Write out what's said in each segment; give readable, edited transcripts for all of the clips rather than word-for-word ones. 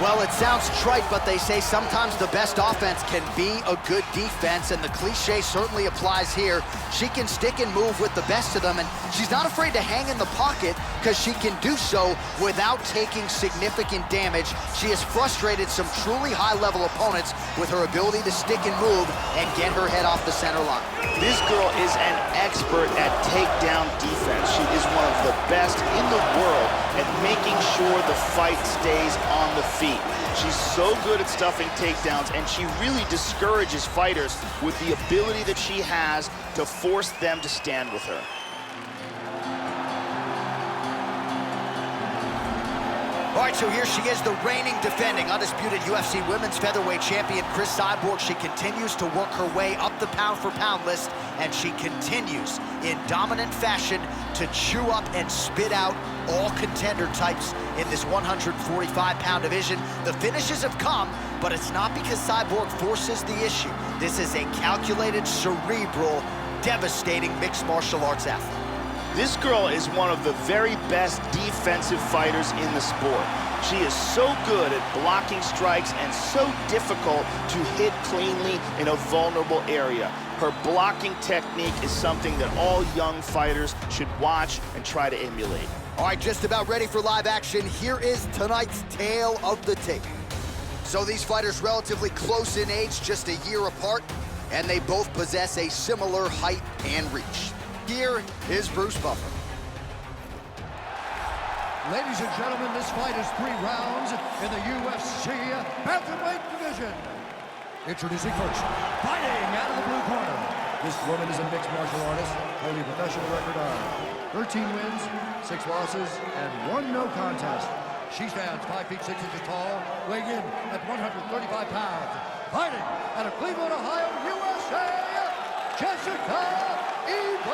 Well, it sounds trite, but they say sometimes the best offense can be a good defense, and the cliche certainly applies here. She can stick and move with the best of them, and she's not afraid to hang in the pocket because she can do so without taking significant damage. She has frustrated some truly high-level opponents with her ability to stick and move and get her head off the center line. This girl is an expert at takedown defense. She is one of the best in the world at making sure the fight stays on the feet. She's so good at stuffing takedowns, and she really discourages fighters with the ability that she has to force them to stand with her. All right, so here she is, the reigning, defending, undisputed UFC Women's Featherweight Champion, Cris Cyborg. She continues to work her way up the pound-for-pound list, and she continues in dominant fashion to chew up and spit out all contender types in this 145-pound division. The finishes have come, but it's not because Cyborg forces the issue. This is a calculated, cerebral, devastating mixed martial arts athlete. This girl is one of the very best defensive fighters in the sport. She is so good at blocking strikes and so difficult to hit cleanly in a vulnerable area. Her blocking technique is something that all young fighters should watch and try to emulate. All right, just about ready for live action. Here is tonight's tale of the tape. So these fighters relatively close in age, just a year apart, and they both possess a similar height and reach. Here is Bruce Buffer. Ladies and gentlemen, this fight is 3 rounds in the UFC bantamweight division. Introducing first, fighting out of the blue corner. This woman is a mixed martial artist, holding a professional record of 13 wins, 6 losses, and 1 no contest. She stands 5 feet 6 inches tall, weighing in at 135 pounds. Fighting out of Cleveland, Ohio, USA, Jessica Evil.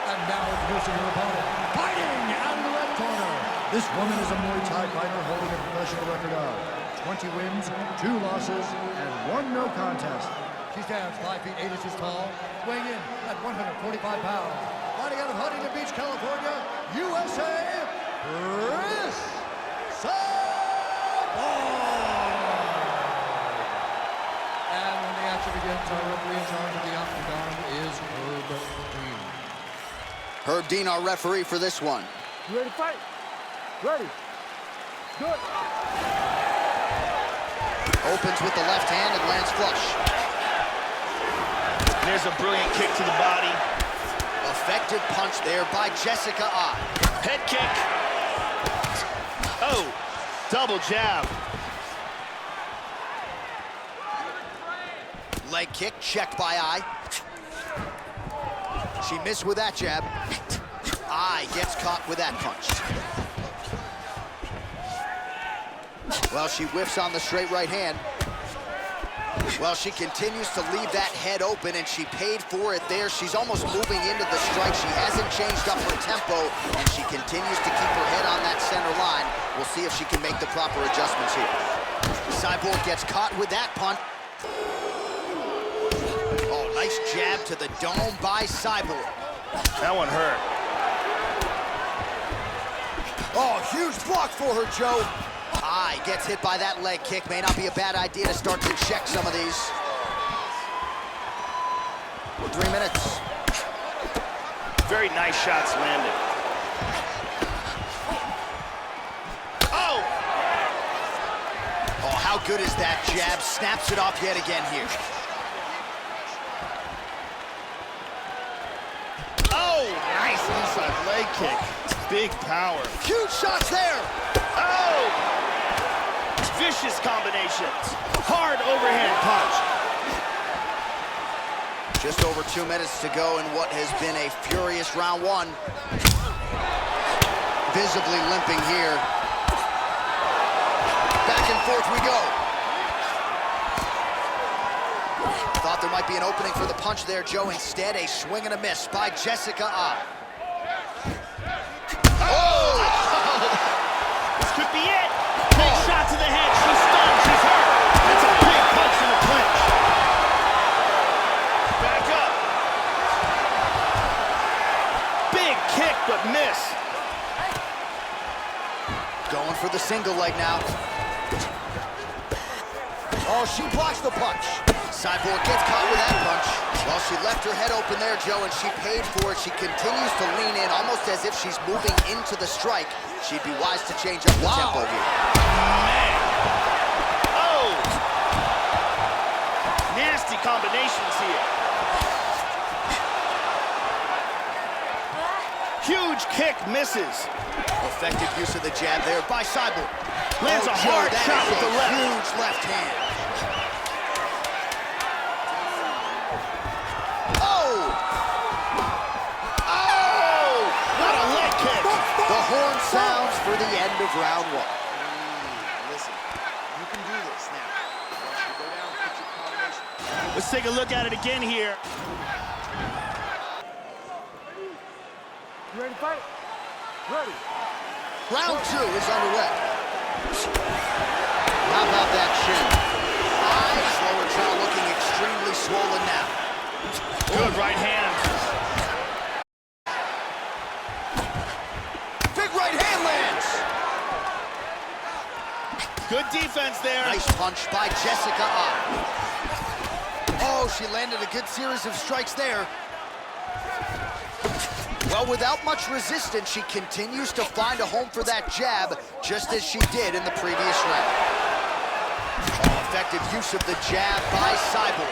And now introducing her opponent, fighting out of the red corner. This woman is a Muay Thai fighter holding a professional record of 20 wins, 2 losses, and 1 no contest. She stands 5 feet 8 inches tall, weighing in at 145 pounds. Fighting out of Huntington Beach, California, USA, Cris Cyborg. And when the action begins, our referee in charge of the octagon is Herb Dean. Herb Dean, our referee for this one. You ready to fight? Ready. Good. Opens with the left hand and lands flush. There's a brilliant kick to the body. Effective punch there by Jessica Ah. Head kick. Oh, double jab. Leg kick, checked by Ai. She missed with that jab. Ai gets caught with that punch. Well, she whiffs on the straight right hand. Well, she continues to leave that head open, and she paid for it there. She's almost moving into the strike. She hasn't changed up her tempo, and she continues to keep her head on that center line. We'll see if she can make the proper adjustments here. Cyborg gets caught with that punt. Oh, nice jab to the dome by Cyborg. That one hurt. Oh, huge block for her, Joe. Ai gets hit by that leg kick. May not be a bad idea to start to check some of these. 3 minutes. Very nice shots landed. Oh! Oh, how good is that jab? Snaps it off yet again here. Oh, nice inside leg kick. Big power. Huge shots there. Oh! Vicious combinations. Hard overhand punch. Just over 2 minutes to go in what has been a furious round 1. Visibly limping here. Back and forth we go. Thought there might be an opening for the punch there, Joe. Instead, a swing and a miss by Jessica Ah. Oh! This could be it. Big shot to the head. She's stunned. She's hurt. That's a big punch in the clinch. Back up. Big kick, but miss. for the single leg now. Oh, she blocks the punch. Cyborg gets caught with that punch. Well, she left her head open there, Joe, and she paid for it. She continues to lean in, almost as if she's moving into the strike. She'd be wise to change up the tempo here. Man. Oh! Nasty combinations here. Huge kick misses. Effective use of the jab there by Cyborg. Lands a hard shot with the left. Huge left hand. The horn sounds for the end of round one. Listen, you can do this now. Go down, put your combination. Let's take a look at it again here. You ready to fight? Ready. Round two is underway. How about that chin? Eyes, lower jaw looking extremely swollen now. Good right hand. Good defense there. Nice punch by Jessica Oh, she landed a good series of strikes there. Well, without much resistance, she continues to find a home for that jab, just as she did in the previous round. Oh, effective use of the jab by Cyborg.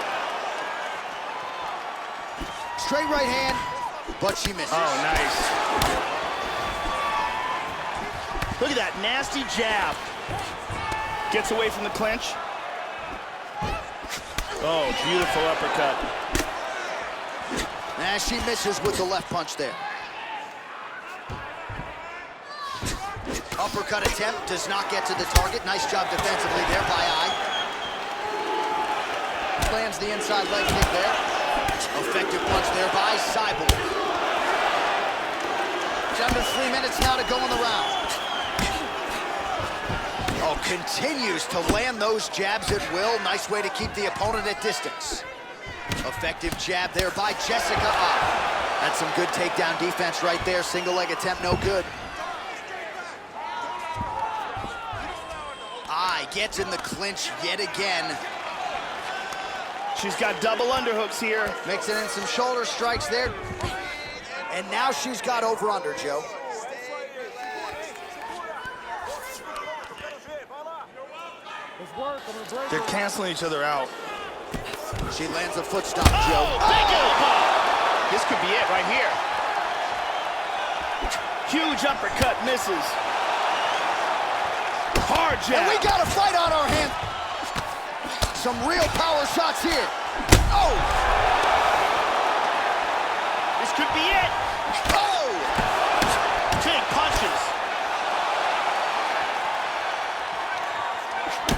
Straight right hand, but she misses. Oh, nice. Look at that nasty jab. Gets away from the clinch. Oh, beautiful uppercut. And she misses with the left punch there. Uppercut attempt does not get to the target. Nice job defensively there by Eye. Lands the inside leg kick there. Effective punch there by Cyborg. It's under 3 minutes now to go in the round. Oh, continues to land those jabs at will. Nice way to keep the opponent at distance. Effective jab there by Jessica That's some good takedown defense right there. Single leg attempt, no good. Gets in the clinch yet again. She's got double underhooks here. Mixing in some shoulder strikes there. And now she's got over-under, Joe. They're canceling each other out. She lands a foot stomp, Joe. Big elbow! This could be it right here. Huge uppercut misses. Hard jab. And we got a fight on our hands. Some real power shots here. Oh! This could be it. Oh! Big punches.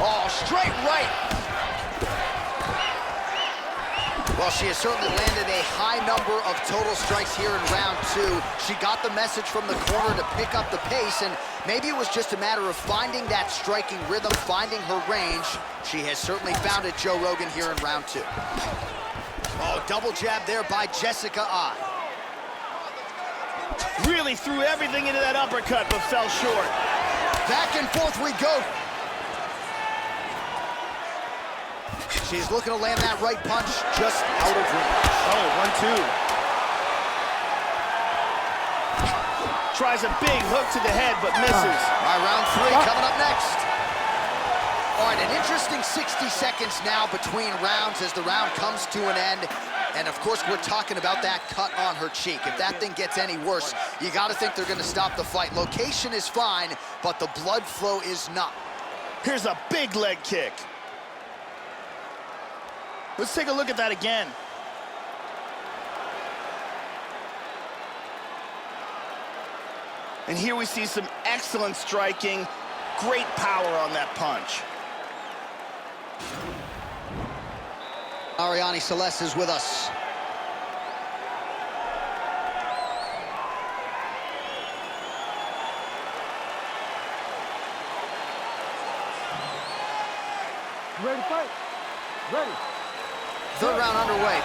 Oh, straight right. Well, she has certainly landed a high number of total strikes here in round two. She got the message from the corner to pick up the pace, and maybe it was just a matter of finding that striking rhythm, finding her range. She has certainly found it, Joe Rogan, here in round two. Oh, double jab there by Jessica Really threw everything into that uppercut, but fell short. Back and forth we go. She's looking to land that right punch just out of range. Oh, 1-2. Tries a big hook to the head, but misses. All right, round three coming up next. All right, an interesting 60 seconds now between rounds as the round comes to an end. And of course, we're talking about that cut on her cheek. If that thing gets any worse, you got to think they're going to stop the fight. Location is fine, but the blood flow is not. Here's a big leg kick. Let's take a look at that again. And here we see some excellent striking, great power on that punch. Ariane Celeste is with us. You ready to fight? Ready. Third round underway.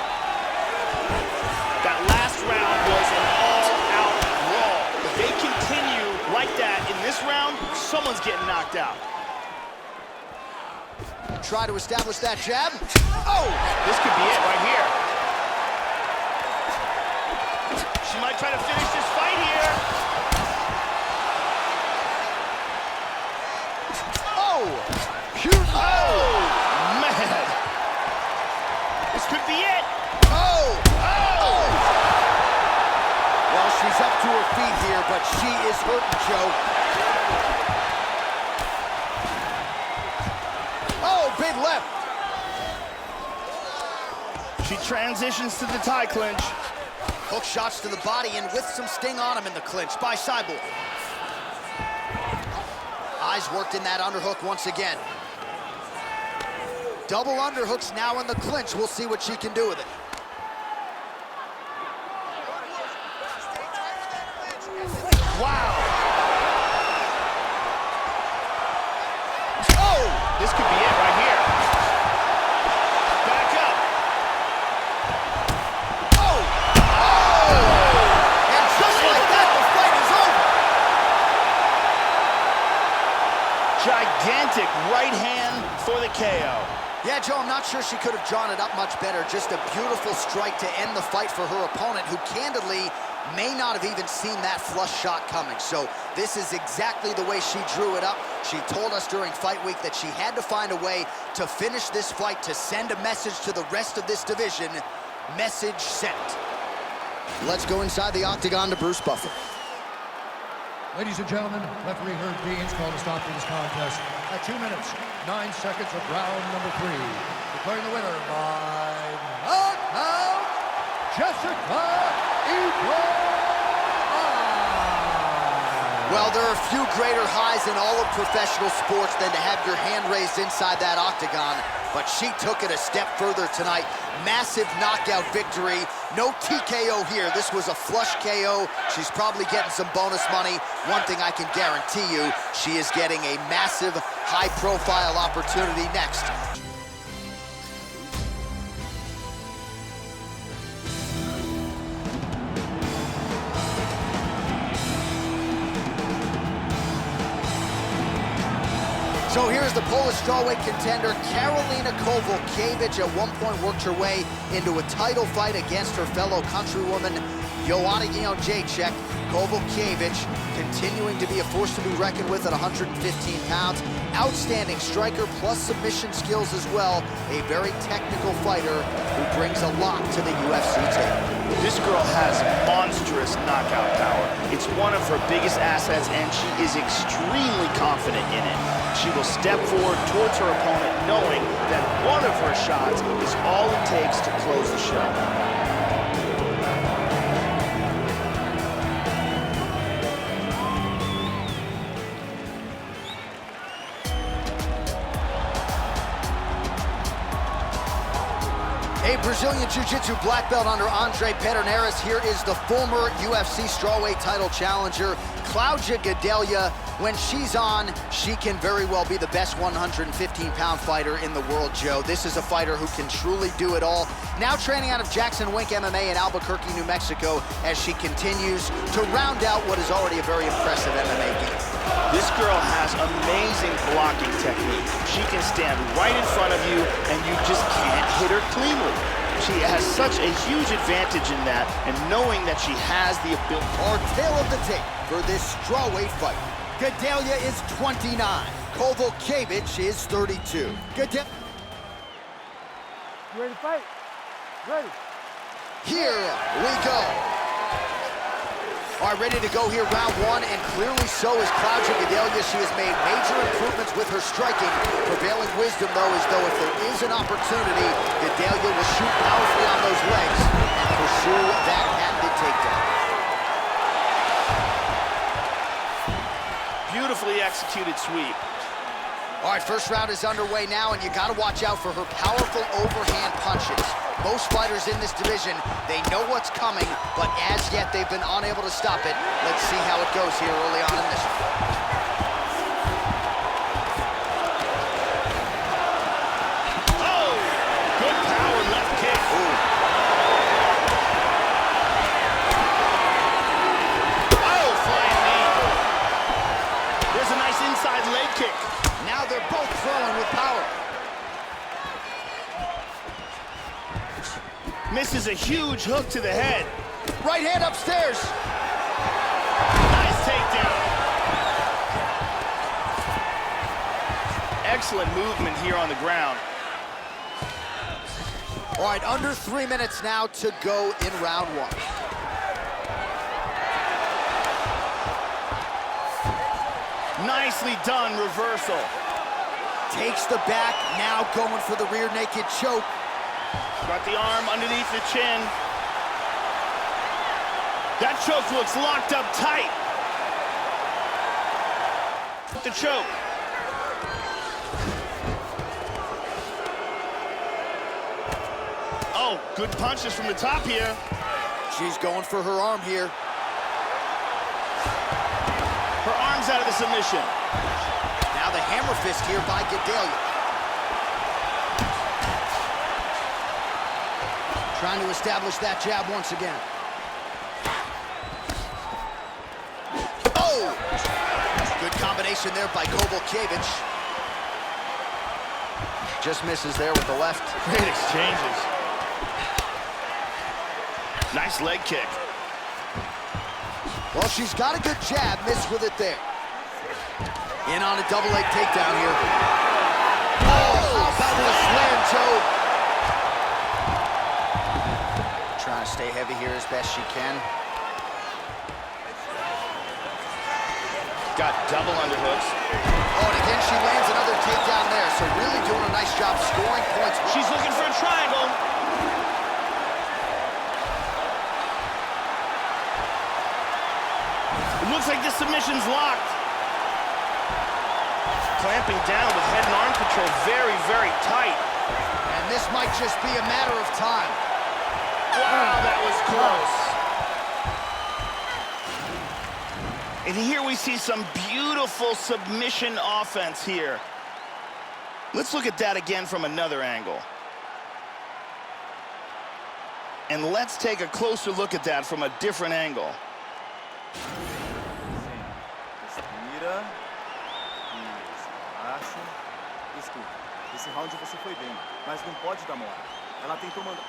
That last round was an all-out brawl. If they continue like that in this round, someone's getting knocked out. Try to establish that jab. Oh! This could be it right here. She might try to finish this fight here. Oh! Huge! Oh, man. This could be it. Oh! Oh! Well, she's up to her feet here, but she is hurting, Joe. Oh, big left. She transitions to the tie clinch. Hook shots to the body and with some sting on him in the clinch by Cyborg. Eyes worked in that underhook once again. Double underhooks now in the clinch. We'll see what she can do with it. Wow. Oh! This could be it right here. Back up. Oh! Oh! And just like that, the fight is over. Gigantic right hand for the KO. Yeah, Joe, I'm not sure she could have drawn it up much better. Just a beautiful strike to end the fight for her opponent, who candidly may not have even seen that flush shot coming. So this is exactly the way she drew it up. She told us during fight week that she had to find a way to finish this fight, to send a message to the rest of this division. Message sent. Let's go inside the octagon to Bruce Buffer. Ladies and gentlemen, referee Herb Dean's called a stop to this contest at 2 minutes, 9 seconds of round number 3. Declaring the winner by knockout, Jessica Eagle. Well, there are few greater highs in all of professional sports than to have your hand raised inside that octagon, but she took it a step further tonight. Massive knockout victory. No TKO here. This was a flush KO. She's probably getting some bonus money. One thing I can guarantee you, she is getting a massive, high-profile opportunity next. So here's the Polish strawweight contender, Karolina Kowalkiewicz. At one point worked her way into a title fight against her fellow countrywoman, Joanna Jędrzejczyk. Kowalkiewicz continuing to be a force to be reckoned with at 115 pounds. Outstanding striker plus submission skills as well. A very technical fighter who brings a lot to the UFC table. This girl has monstrous knockout power. It's one of her biggest assets, and she is extremely confident in it. She will step forward towards her opponent knowing that one of her shots is all it takes to close the show. A Brazilian Jiu-Jitsu black belt under Andre Pederneiras. Here is the former UFC strawweight title challenger, Cláudia Gadelha. When she's on, she can very well be the best 115-pound fighter in the world, Joe. This is a fighter who can truly do it all. Now training out of Jackson Wink MMA in Albuquerque, New Mexico, as she continues to round out what is already a very impressive MMA game. This girl has amazing blocking technique. She can stand right in front of you, and you just can't hit her cleanly. She has such a huge advantage in that, and knowing that she has the ability. Our tail of the tape for this strawweight fight. Gadelha is 29. Kowalkiewicz is 32. You ready to fight? Ready. Here we go. All right, ready to go here, round one, and clearly so is Cláudia Gadelha. She has made major improvements with her striking. Prevailing wisdom, though, is though if there is an opportunity, Gadelha will shoot powerfully on those legs and pursue that patented takedown. Beautifully executed sweep. All right, first round is underway now, and you got to watch out for her powerful overhand punches. Most fighters in this division, they know what's coming, but as yet they've been unable to stop it. Let's see how it goes here early on in this one. Oh, good power left kick. Ooh. Oh, flying knee. There's a nice inside Misses a huge hook to the head. Right hand upstairs. Nice takedown. Excellent movement here on the ground. All right, under 3 minutes now to go in round one. Nicely done reversal. Takes the back, now going for the rear naked choke. Got the arm underneath the chin. That choke looks locked up tight. The choke. Oh, good punches from the top here. She's going for her arm here. Her arm's out of the submission. Now the hammer fist here by Gedalia. Trying to establish that jab once again. Oh! Good combination there by Kovalkiewicz. Just misses there with the left. Great exchanges. Nice leg kick. Well, she's got a good jab, missed with it there. In on a double leg takedown here. Oh, how about the slam toe? Trying to stay heavy here as best she can. Got double underhooks. Oh, and again, she lands another takedown there. So really doing a nice job scoring points. She's looking for a triangle. It looks like the submission's locked. Clamping down with head and arm control very, very tight. And this might just be a matter of time. Wow, that was close. And here we see some beautiful submission offense here. Let's look at that again from another angle. And let's take a closer look at that from a different angle. Respira. Isso. Relaxa. Escuta. Esse round você foi bem, mas não pode dar mole. Ela tentou mandar.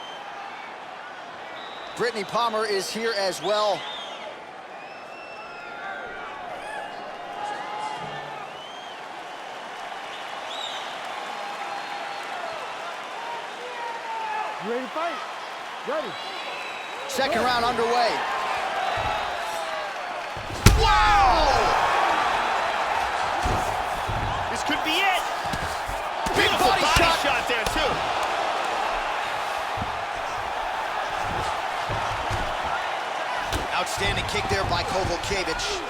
Brittany Palmer is here as well. You ready to fight? Ready. Second round underway. Wow! This could be it. Big Beautiful body shot there, too. Outstanding kick there by Kovalkiewicz.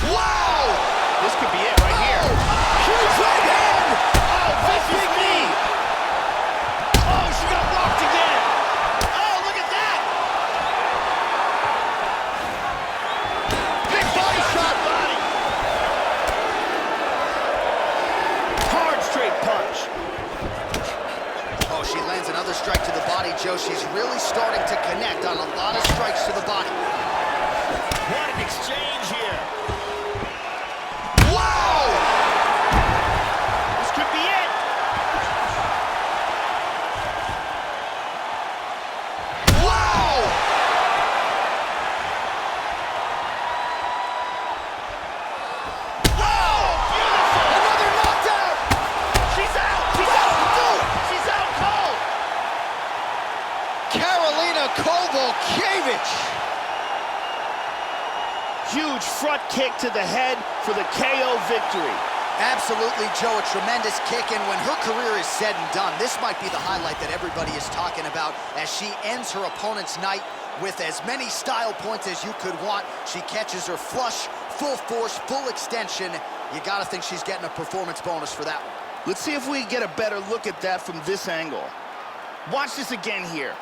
Wow! This could be it right here. Huge right hand! Oh, big knee. Oh, she got rocked again. Oh, look at that. Big body shot! Body. Hard straight punch. Oh, she lands another strike to the body, Joe. She's really starting to connect on a lot of strikes to the body. What an exchange here. Wow! This could be it. Wow! Wow! Beautiful. Another knockdown! She's out. She's out. She's out cold. Karolina Kovalkiewicz. Huge front kick to the head for the KO victory. Absolutely, Joe, a tremendous kick, and when her career is said and done, this might be the highlight that everybody is talking about as she ends her opponent's night with as many style points as you could want. She catches her flush, full force, full extension. You gotta think she's getting a performance bonus for that one. Let's see if we get a better look at that from this angle. Watch this again here.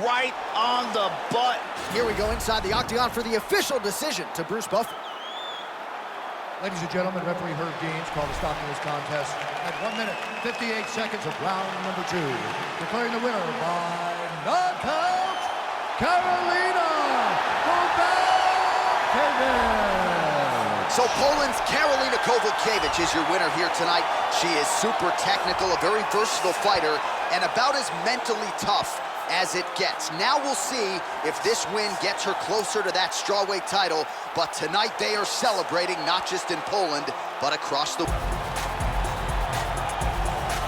Right on the butt. Here we go inside the octagon for the official decision to Bruce Buffer. Ladies and gentlemen, referee Herb Deans called a stop to this contest at 1 minute, 58 seconds of round number 2. Declaring the winner by knockout, Karolina Kovalkiewicz. So So Poland's Karolina Kowalkiewicz is your winner here tonight. She is super technical, a very versatile fighter, and about as mentally tough as it gets. Now we'll see if this win gets her closer to that strawweight title, but tonight they are celebrating not just in Poland, but across the...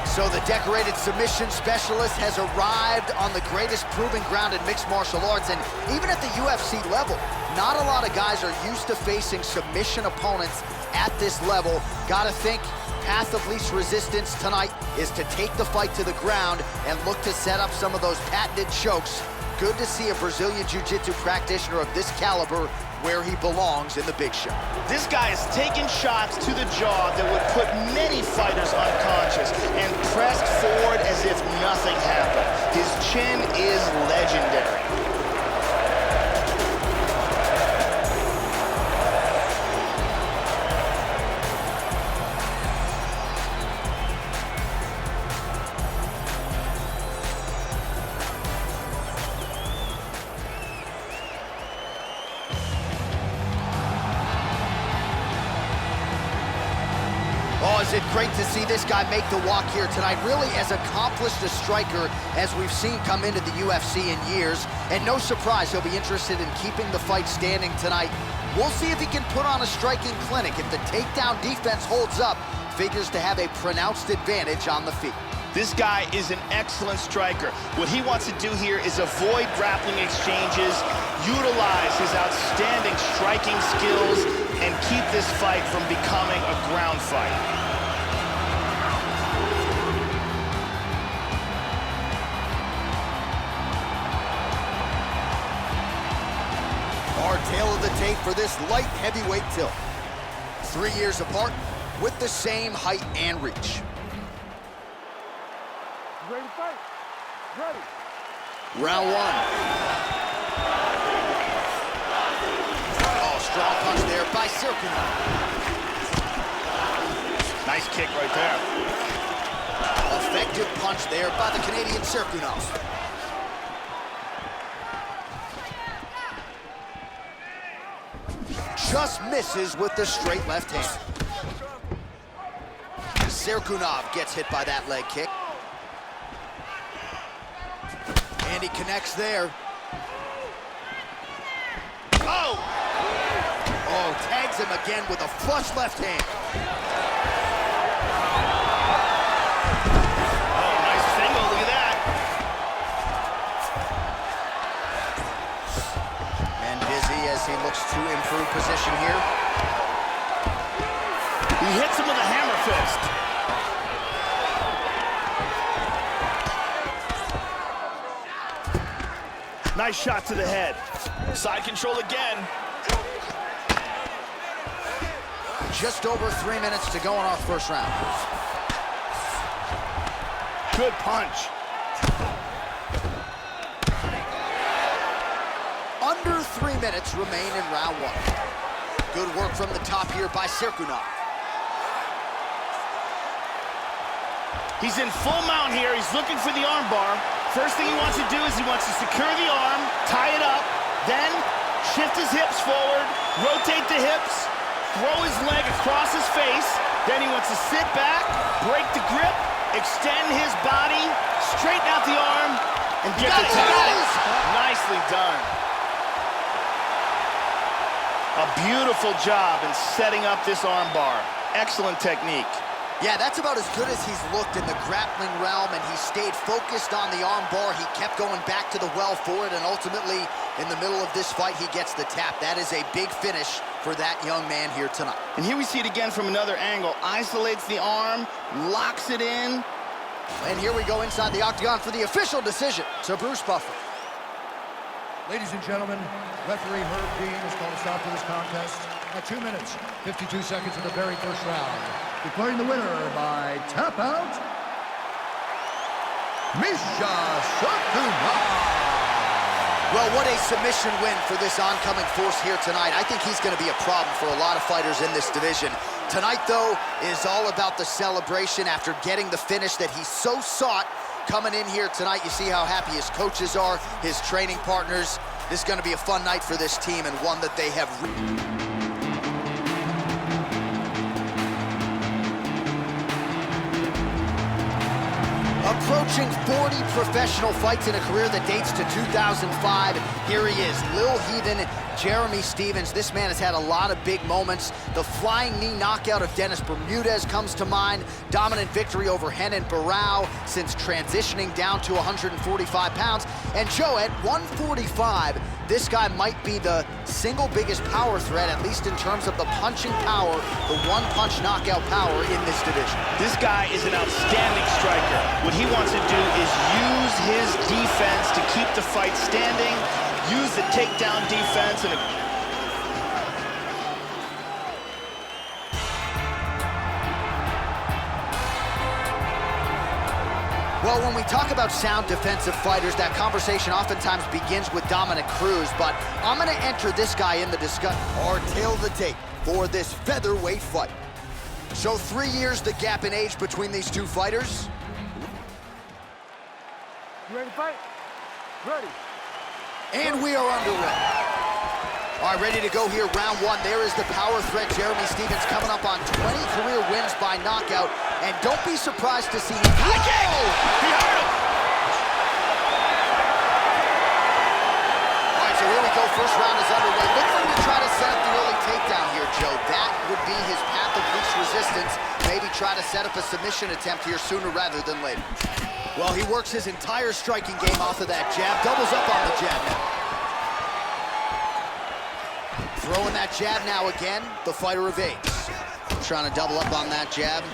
So the decorated submission specialist has arrived on the greatest proving ground in mixed martial arts, and even at the UFC level, not a lot of guys are used to facing submission opponents at this level. Gotta think path of least resistance tonight is to take the fight to the ground and look to set up some of those patented chokes. Good to see a Brazilian Jiu-Jitsu practitioner of this caliber where he belongs in the big show. This guy is taking shots to the jaw that would put many fighters unconscious and pressed forward as if nothing happened. His chin is legendary. Oh, is it great to see this guy make the walk here tonight. Really as accomplished a striker as we've seen come into the UFC in years. And no surprise, he'll be interested in keeping the fight standing tonight. We'll see if he can put on a striking clinic. If the takedown defense holds up, figures to have a pronounced advantage on the feet. This guy is an excellent striker. What he wants to do here is avoid grappling exchanges, utilize his outstanding striking skills, and keep this fight from becoming a ground fight. Our tail of the tape for this light heavyweight tilt. 3 years apart with the same height and reach. Ready to fight? Ready. Round one. Oh, strong punch there by Serkunov. Nice kick right there. Effective punch there by the Canadian Serkunov. Just misses with the straight left hand. Serkunov gets hit by that leg kick. And he connects there. Oh! Oh, tags him again with a flush left hand. Oh, nice single, look at that. And busy as he looks to improve position here. He hits him with a hammer fist. Nice shot to the head. Side control again. Just over 3 minutes to go in our first round. Good punch. Under 3 minutes remain in round one. Good work from the top here by Serkunov. He's in full mount here. He's looking for the arm bar. First thing he wants to do is he wants to secure the arm, tie it up, then shift his hips forward, rotate the hips, throw his leg across his face. Then he wants to sit back, break the grip, extend his body, straighten out the arm, and get the tap. Nicely done. A beautiful job in setting up this arm bar. Excellent technique. Yeah, that's about as good as he's looked in the grappling realm, and he stayed focused on the arm bar. He kept going back to the well for it, and ultimately, in the middle of this fight, he gets the tap. That is a big finish for that young man here tonight. And here we see it again from another angle. Isolates the arm, locks it in. And here we go inside the octagon for the official decision to Bruce Buffer. Ladies and gentlemen, referee Herb Dean has called a stop to this contest at 2 minutes, 52 seconds of the very first round. Declaring the winner by tap out, Misha Serkunov. Well, what a submission win for this oncoming force here tonight. I think he's going to be a problem for a lot of fighters in this division. Tonight, though, is all about the celebration after getting the finish that he so sought. Coming in here tonight, you see how happy his coaches are, his training partners. This is going to be a fun night for this team, and one that they have... Approaching 40 professional fights in a career that dates to 2005. Here he is, Lil Heathen, Jeremy Stephens. This man has had a lot of big moments. The flying knee knockout of Dennis Bermudez comes to mind. Dominant victory over Renan Barão since transitioning down to 145 pounds. And Joe, at 145, this guy might be the single biggest power threat, at least in terms of the punching power, the one-punch knockout power in this division. This guy is an outstanding striker. What he wants to do is use his defense to keep the fight standing, use the takedown defense, and well, when we talk about sound defensive fighters, that conversation oftentimes begins with Dominic Cruz, but I'm gonna enter this guy in the discussion. Or tail the tape for this featherweight fight. So 3 years the gap in age between these two fighters. You ready to fight? Ready. And we are underway. All right, ready to go here, round one. There is the power threat, Jeremy Stephens, coming up on 20 career wins by knockout. And don't be surprised to see him. He hurt him! All right, so here we go. First round is underway. Look for him to try to set up the early takedown here, Joe. That would be his path of least resistance. Maybe try to set up a submission attempt here sooner rather than later. Well, he works his entire striking game off of that jab. Doubles up on the jab now. Throwing that jab now again, the fighter evades. Trying to double up on that jab.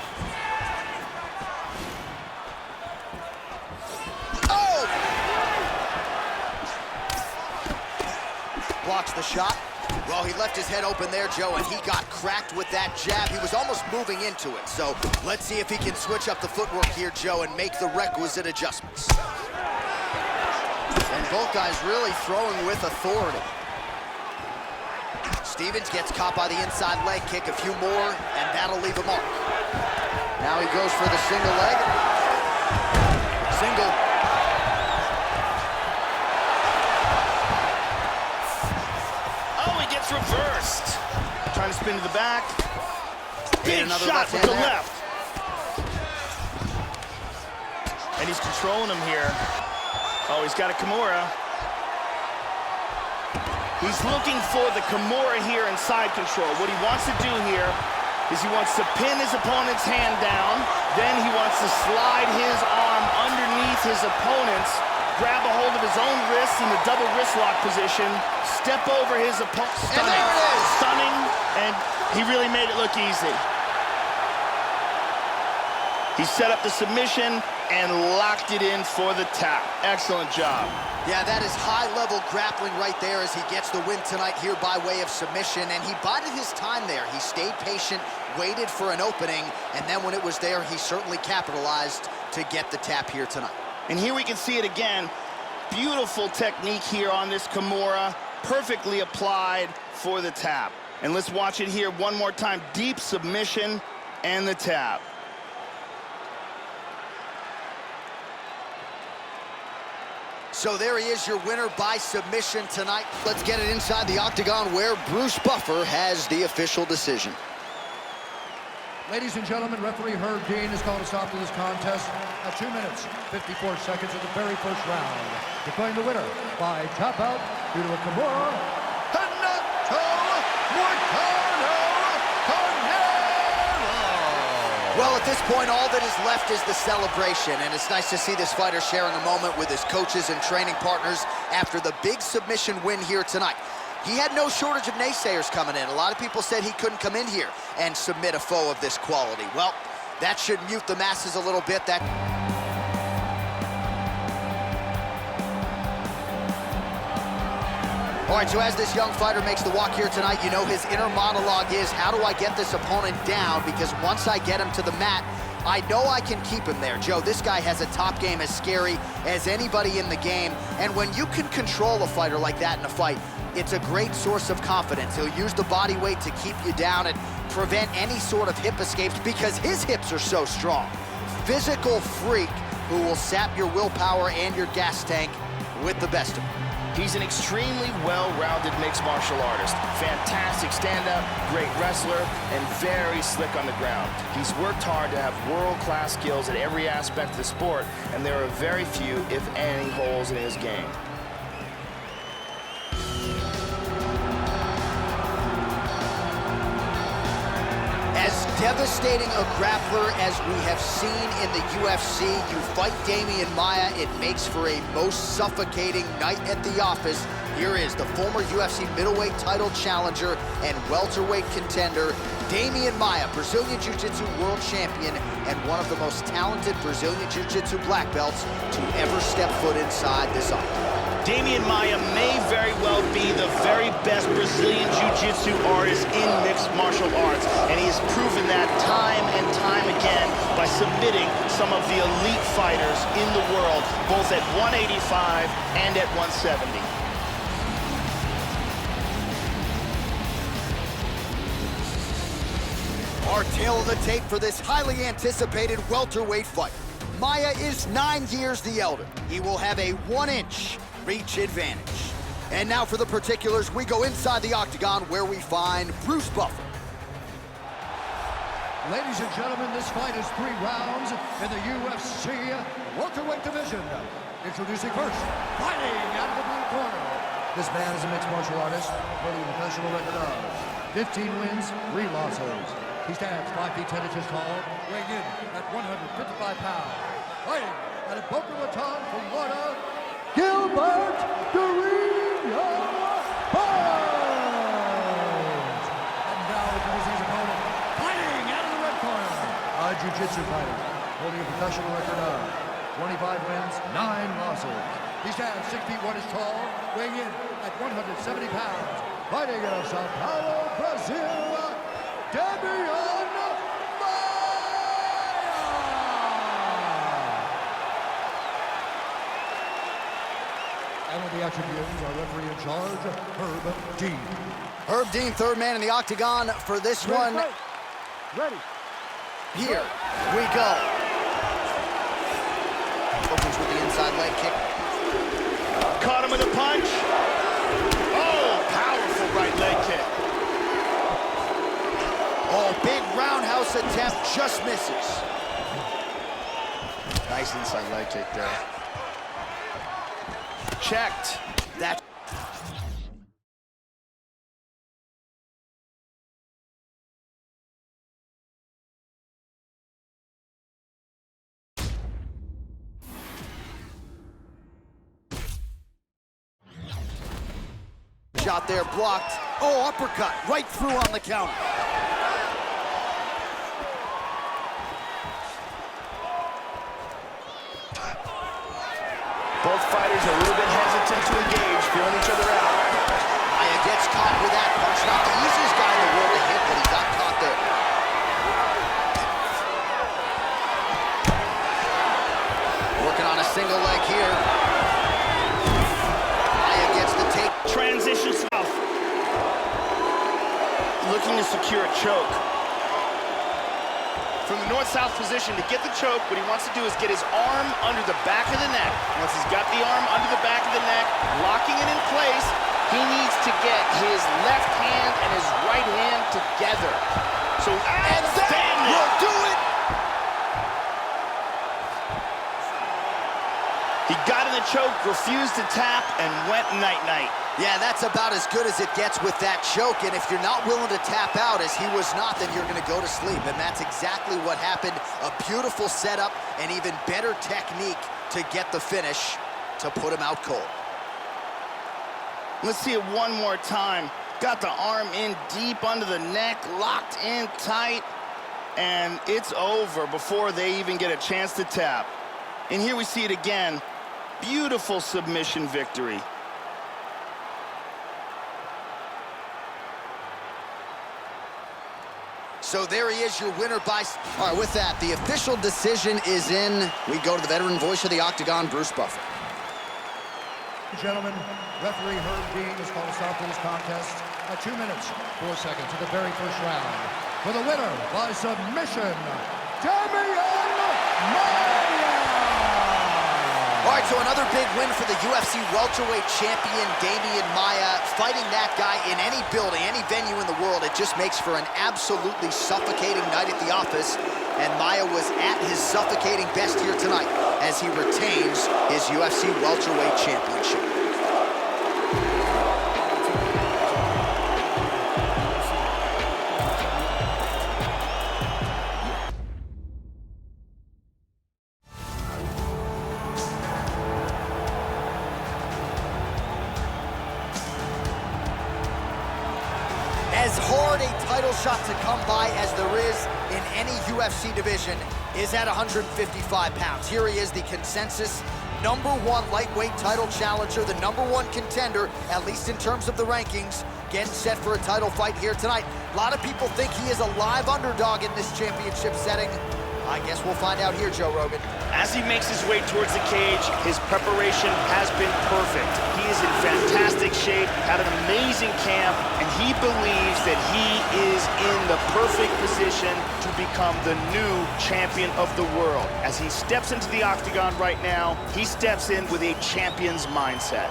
Oh! Blocks the shot. Well, he left his head open there, Joe, and he got cracked with that jab. He was almost moving into it. So let's see if he can switch up the footwork here, Joe, and make the requisite adjustments. And both guys really throwing with authority. Stephens gets caught by the inside leg kick, a few more, and that'll leave a mark. Now he goes for the single leg. Single. Oh, he gets reversed. Trying to spin to the back. Big shot with the left. And he's controlling him here. Oh, he's got a Kimura. He's looking for the Kimura here in side control. What he wants to do here is he wants to pin his opponent's hand down, then he wants to slide his arm underneath his opponent's, grab a hold of his own wrist in the double wrist lock position, step over his opponent. Stunning. And there it is. Stunning, and he really made it look easy. He set up the submission and locked it in for the tap. Excellent job. Yeah, that is high-level grappling right there as he gets the win tonight here by way of submission, and he bided his time there. He stayed patient, waited for an opening, and then when it was there, he certainly capitalized to get the tap here tonight. And here we can see it again. Beautiful technique here on this Kimura, perfectly applied for the tap. And let's watch it here one more time. Deep submission and the tap. So there he is, your winner by submission tonight. Let's get it inside the octagon where Bruce Buffer has the official decision. Ladies and gentlemen, referee Herb Dean has called a stop to this contest at 2 minutes, 54 seconds of the very first round. Declaring the winner by tap out due to a Kimura, Renato Moicano Cornero. Well, at this point, all that is left is the celebration, and it's nice to see this fighter sharing a moment with his coaches and training partners after the big submission win here tonight. He had no shortage of naysayers coming in. A lot of people said he couldn't come in here and submit a foe of this quality. Well, that should mute the masses a little bit. All right, so as this young fighter makes the walk here tonight, you know his inner monologue is, how do I get this opponent down? Because once I get him to the mat, I know I can keep him there. Joe, this guy has a top game as scary as anybody in the game. And when you can control a fighter like that in a fight, it's a great source of confidence. He'll use the body weight to keep you down and prevent any sort of hip escapes because his hips are so strong. Physical freak who will sap your willpower and your gas tank with the best of them. He's an extremely well-rounded mixed martial artist. Fantastic stand-up, great wrestler, and very slick on the ground. He's worked hard to have world-class skills at every aspect of the sport, and there are very few, if any, holes in his game. As devastating a grappler as we have seen in the UFC, you fight Demian Maia, it makes for a most suffocating night at the office. Here is the former UFC middleweight title challenger and welterweight contender, Demian Maia, Brazilian Jiu-Jitsu world champion and one of the most talented Brazilian Jiu-Jitsu black belts to ever step foot inside this octagon. Demian Maia may very well be the very best Brazilian Jiu-Jitsu artist in mixed martial arts, and he has proven that time and time again by submitting some of the elite fighters in the world, both at 185 and at 170. Our tale of the tape for this highly anticipated welterweight fight. Maia is 9 years the elder. He will have a 1-inch reach advantage. And now for the particulars, we go inside the octagon where we find Bruce Buffer. Ladies and gentlemen, this fight is 3 rounds in the UFC welterweight division. Introducing first, fighting out of the blue corner. This man is a mixed martial artist, holding a professional record of 15 wins, 3 losses. He stands 5 feet 10 inches tall, weighing in at 155 pounds. Fighting out of Boca Raton, Florida, Gilbert Durinho Barnes. And now introducing his opponent, fighting out of the red corner, a jiu-jitsu fighter, holding a professional record of 25 wins, 9 losses. He stands 6 feet 1 inch tall, weighing in at 170 pounds. Fighting out of Sao Paulo, Brazil, Demian And with the action begins, our referee in charge, Herb Dean. Herb Dean, third man in the octagon for this one. Ready. Here we go. Opens with the inside leg kick. Caught him with a punch. Oh, powerful right leg kick. Oh, big roundhouse attempt, just misses. Nice inside leg kick there. Checked. That. Shot there blocked. Oh, uppercut right through on the counter. Both fighters are a little bit hesitant to engage, feeling each other out. Maia gets caught with that punch. Not the easiest guy in the world to hit, but he got caught there. Working on a single leg here. Maia gets the take. Transition south. Looking to secure a choke. From the north-south position to get the choke, what he wants to do is get his arm under the back of the neck. Once he's got the arm under the back of the neck, locking it in place, he needs to get his left hand and his right hand together. So, And that will do it! He got in the choke, refused to tap, and went night-night. Yeah, that's about as good as it gets with that choke, and if you're not willing to tap out, as he was not, then you're going to go to sleep, and that's exactly what happened. A beautiful setup, and even better technique to get the finish to put him out cold. Let's see it one more time. Got the arm in deep under the neck, locked in tight, and it's over before they even get a chance to tap. And here we see it again. Beautiful submission victory. So there he is, your winner by... All right, with that, the official decision is in. We go to the veteran voice of the octagon, Bruce Buffer. Gentlemen, referee Herb Dean has called a stop to this contest at 2 minutes, 4 seconds of the very first round. For the winner by submission, Demian Maia! All right, So another big win for the UFC welterweight champion, Demian Maia. Fighting that guy in any building, any venue in the world, it just makes for an absolutely suffocating night at the office. And Maia was at his suffocating best here tonight as he retains his UFC welterweight championship. As hard a title shot to come by as there is in any UFC division is at 155 pounds. Here he is, the consensus #1 lightweight title challenger, the #1 contender, at least in terms of the rankings, getting set for a title fight here tonight. A lot of people think he is a live underdog in this championship setting. I guess we'll find out here, Joe Rogan. As he makes his way towards the cage, his preparation has been perfect. He is in fantastic shape, had an amazing camp, and he believes that he is in the perfect position to become the new champion of the world. As he steps into the octagon right now, he steps in with a champion's mindset.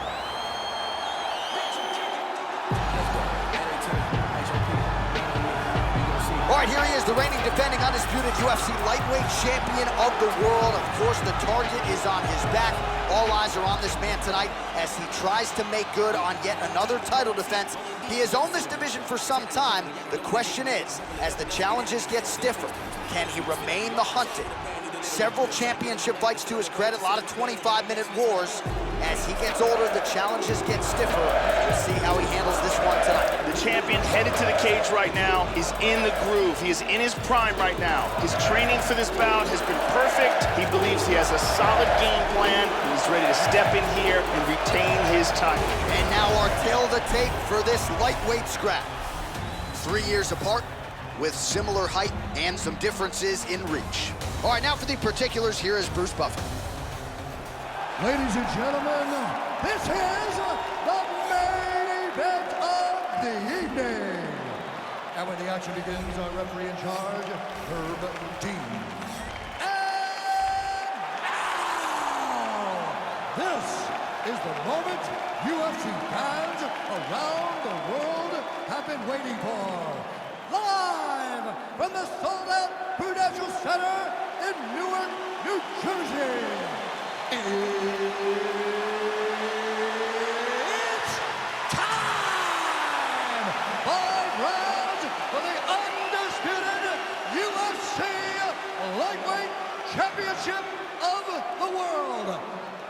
All right, here he is, the reigning defending undisputed UFC lightweight champion of the world. Of course, the target is on his back. All eyes are on this man tonight as he tries to make good on yet another title defense. He has owned this division for some time. The question is, as the challenges get stiffer, can he remain the hunted? Several championship fights to his credit, a lot of 25-minute wars. As he gets older, the challenges get stiffer. We'll see how he handles this one tonight. The champion headed to the cage right now is in the groove. He is in his prime right now. His training for this bout has been perfect. He believes he has a solid game plan. He's ready to step in here and retain his title. And now our tail of the tape for this lightweight scrap. 3 years apart, with similar height and some differences in reach. All right, now for the particulars, here is Bruce Buffer. Ladies and gentlemen, this is the main event of the evening. And when the action begins, our referee in charge, Herb Dean. And now, this is the moment UFC fans around the world have been waiting for. Live from the sold-out Prudential Center in Newark, New Jersey. It's time! 5 rounds for the undisputed UFC Lightweight Championship of the world.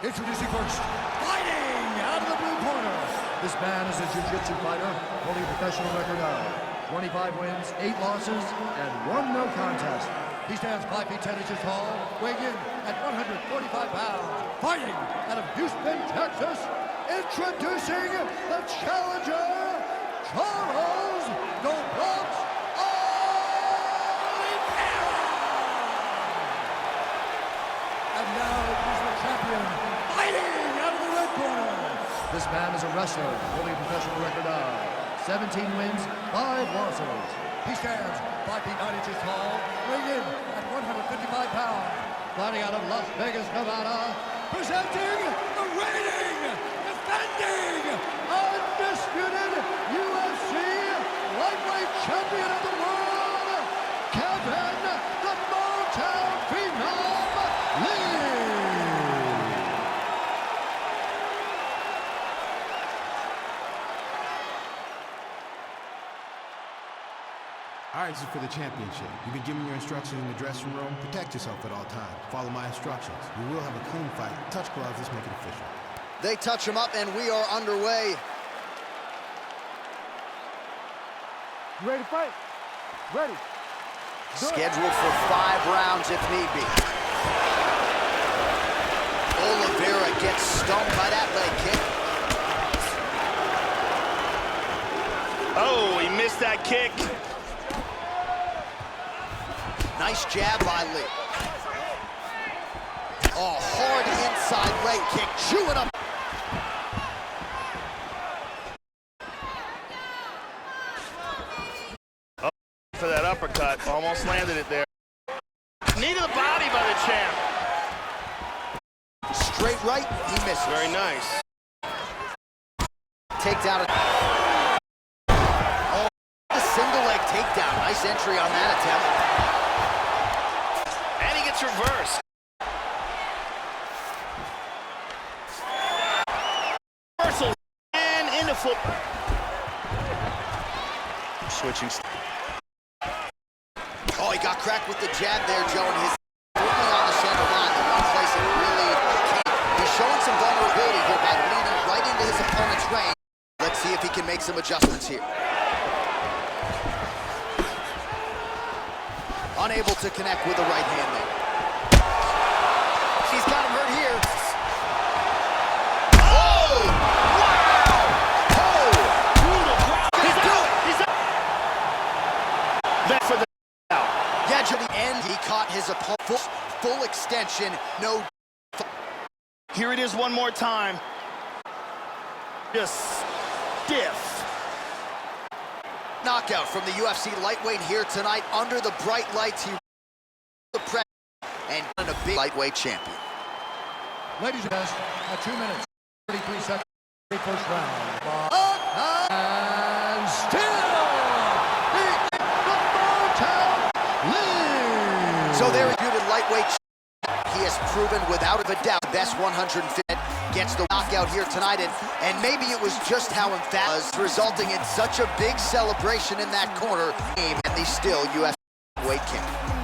Introducing first, fighting out of the blue corner. This man is a jiu-jitsu fighter, holding a professional record of 25 wins, 8 losses, and 1 no contest. He stands 5 feet 10 inches tall, weighing in at 145 pounds. Fighting out of Houston, Texas, introducing the challenger, Charles "The Bronx" Oliveira. And now he's the champion, fighting out of the red corner. This man is a wrestler, holding a professional record of 17 wins, 5 losses. He stands 5 feet 9 inches tall, weighing in at 155 pounds. Fighting out of Las Vegas, Nevada, presenting the reigning, defending, undisputed UFC lightweight champion of the world, Kevin the Motown Phenom Lee. All right, this is for the championship. You've been given your instructions in the dressing room. Protect yourself at all times. Follow my instructions. We will have a clean fight. Touch gloves, let's make it official. They touch him up, and we are underway. You ready to fight? Ready. Scheduled for 5 rounds if need be. Oliveira gets stung by that leg kick. Oh, he missed that kick. Nice jab by Lee. Oh, hard inside leg kick, chewing up. Oh, for that uppercut, almost landed it there. Knee to the body by the champ. straight right, he misses. Very nice. Takedown. Oh, a single leg takedown. Nice entry on that attempt. And he gets reversed. Reversal and into foot. Switching. Oh, he got cracked with the jab there, Joe, and his firmly on the center line, the one place it really can't. He's showing some vulnerability here by leaning right into his opponent's range. Let's see if he can make some adjustments here. Unable to connect with the right hand there. She's got him hurt here. Oh! Wow! Oh! Brutal. He's out! He's out. That for the out. Yeah, to the end, he caught his opponent. Full extension, no. Here it is one more time. Just stiff. Knockout from the UFC lightweight here tonight. Under the bright lights, he the press and a big lightweight champion. Ladies and gentlemen, at 2 minutes, 33 seconds, first round. And still, the Motown leads. So there, reputed lightweight. He has proven without a doubt best 150 gets the knockout here tonight, and maybe it was just how emphatic was, resulting in such a big celebration in that corner, and the still UFC weight king.